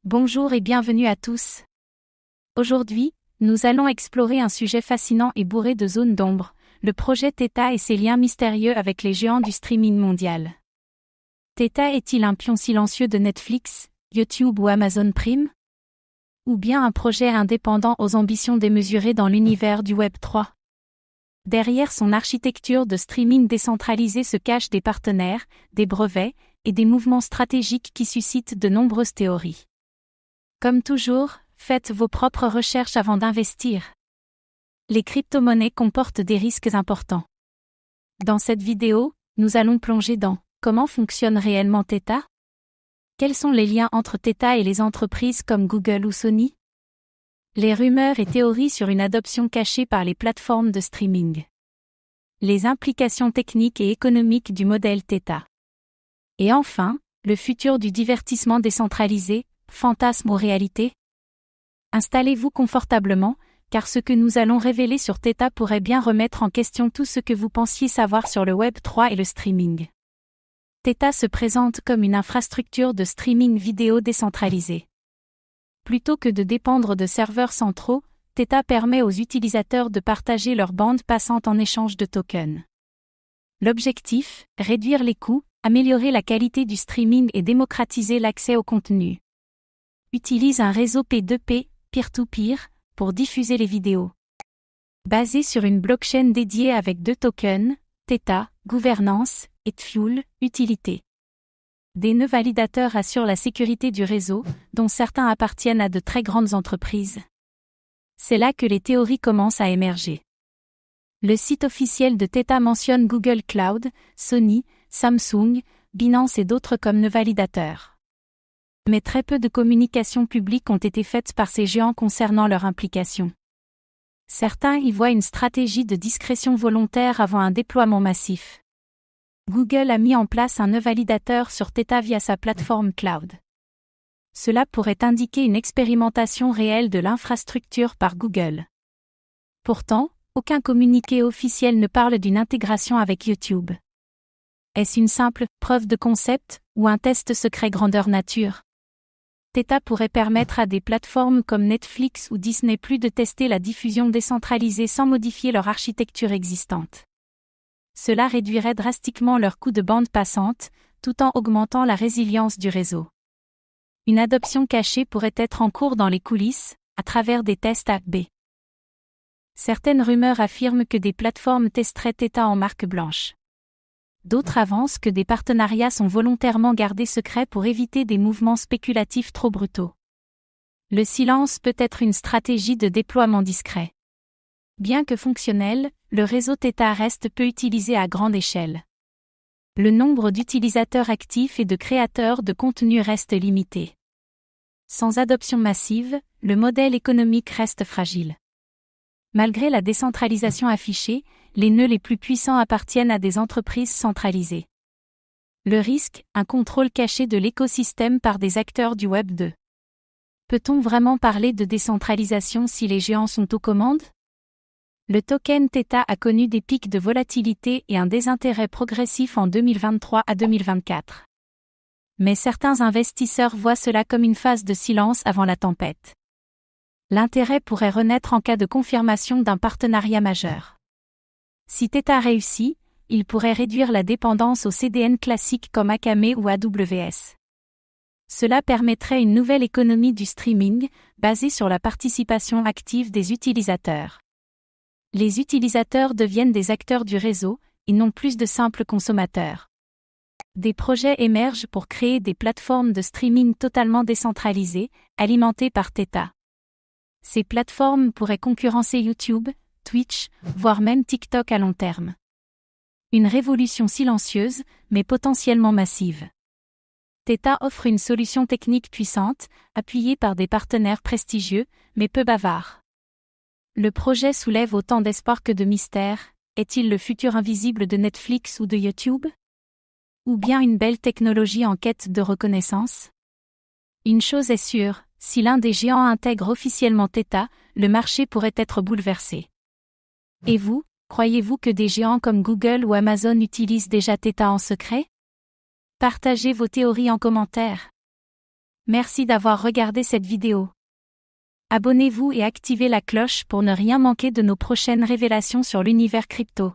Bonjour et bienvenue à tous. Aujourd'hui, nous allons explorer un sujet fascinant et bourré de zones d'ombre, le projet Theta et ses liens mystérieux avec les géants du streaming mondial. Theta est-il un pion silencieux de Netflix, YouTube ou Amazon Prime? Ou bien un projet indépendant aux ambitions démesurées dans l'univers du Web 3? Derrière son architecture de streaming décentralisé se cachent des partenaires, des brevets et des mouvements stratégiques qui suscitent de nombreuses théories. Comme toujours, faites vos propres recherches avant d'investir. Les crypto-monnaies comportent des risques importants. Dans cette vidéo, nous allons plonger dans comment fonctionne réellement Theta? Quels sont les liens entre Theta et les entreprises comme Google ou Sony? Les rumeurs et théories sur une adoption cachée par les plateformes de streaming. Les implications techniques et économiques du modèle Theta. Et enfin, le futur du divertissement décentralisé, fantasme ou réalité? Installez-vous confortablement, car ce que nous allons révéler sur Theta pourrait bien remettre en question tout ce que vous pensiez savoir sur le Web 3 et le streaming. Theta se présente comme une infrastructure de streaming vidéo décentralisée. Plutôt que de dépendre de serveurs centraux, Theta permet aux utilisateurs de partager leur bande passante en échange de tokens. L'objectif, réduire les coûts, améliorer la qualité du streaming et démocratiser l'accès au contenu. Utilise un réseau P2P, peer-to-peer, pour diffuser les vidéos. Basé sur une blockchain dédiée avec 2 tokens, Theta, gouvernance, et Fuel, utilité. Des nœuds validateurs assurent la sécurité du réseau, dont certains appartiennent à de très grandes entreprises. C'est là que les théories commencent à émerger. Le site officiel de Theta mentionne Google Cloud, Sony, Samsung, Binance et d'autres comme nœuds validateurs. Mais très peu de communications publiques ont été faites par ces géants concernant leur implication. Certains y voient une stratégie de discrétion volontaire avant un déploiement massif. Google a mis en place un nœud validateur sur Theta via sa plateforme cloud. Cela pourrait indiquer une expérimentation réelle de l'infrastructure par Google. Pourtant, aucun communiqué officiel ne parle d'une intégration avec YouTube. Est-ce une simple preuve de concept ou un test secret grandeur nature? Theta pourrait permettre à des plateformes comme Netflix ou Disney+ de tester la diffusion décentralisée sans modifier leur architecture existante. Cela réduirait drastiquement leur coût de bande passante, tout en augmentant la résilience du réseau. Une adoption cachée pourrait être en cours dans les coulisses, à travers des tests A/B. Certaines rumeurs affirment que des plateformes testeraient Theta en marque blanche. D'autres avancent que des partenariats sont volontairement gardés secrets pour éviter des mouvements spéculatifs trop brutaux. Le silence peut être une stratégie de déploiement discret. Bien que fonctionnel, le réseau Theta reste peu utilisé à grande échelle. Le nombre d'utilisateurs actifs et de créateurs de contenu reste limité. Sans adoption massive, le modèle économique reste fragile. Malgré la décentralisation affichée, les nœuds les plus puissants appartiennent à des entreprises centralisées. Le risque, un contrôle caché de l'écosystème par des acteurs du Web 2. Peut-on vraiment parler de décentralisation si les géants sont aux commandes? Le token Theta a connu des pics de volatilité et un désintérêt progressif en 2023 à 2024. Mais certains investisseurs voient cela comme une phase de silence avant la tempête. L'intérêt pourrait renaître en cas de confirmation d'un partenariat majeur. Si Theta réussit, il pourrait réduire la dépendance aux CDN classiques comme Akamai ou AWS. Cela permettrait une nouvelle économie du streaming, basée sur la participation active des utilisateurs. Les utilisateurs deviennent des acteurs du réseau, et non plus de simples consommateurs. Des projets émergent pour créer des plateformes de streaming totalement décentralisées, alimentées par Theta. Ces plateformes pourraient concurrencer YouTube, Twitch, voire même TikTok à long terme. Une révolution silencieuse, mais potentiellement massive. Theta offre une solution technique puissante, appuyée par des partenaires prestigieux, mais peu bavards. Le projet soulève autant d'espoir que de mystère. Est-il le futur invisible de Netflix ou de YouTube? Ou bien une belle technologie en quête de reconnaissance? Une chose est sûre, si l'un des géants intègre officiellement Theta, le marché pourrait être bouleversé. Et vous, croyez-vous que des géants comme Google ou Amazon utilisent déjà Theta en secret? Partagez vos théories en commentaire. Merci d'avoir regardé cette vidéo. Abonnez-vous et activez la cloche pour ne rien manquer de nos prochaines révélations sur l'univers crypto.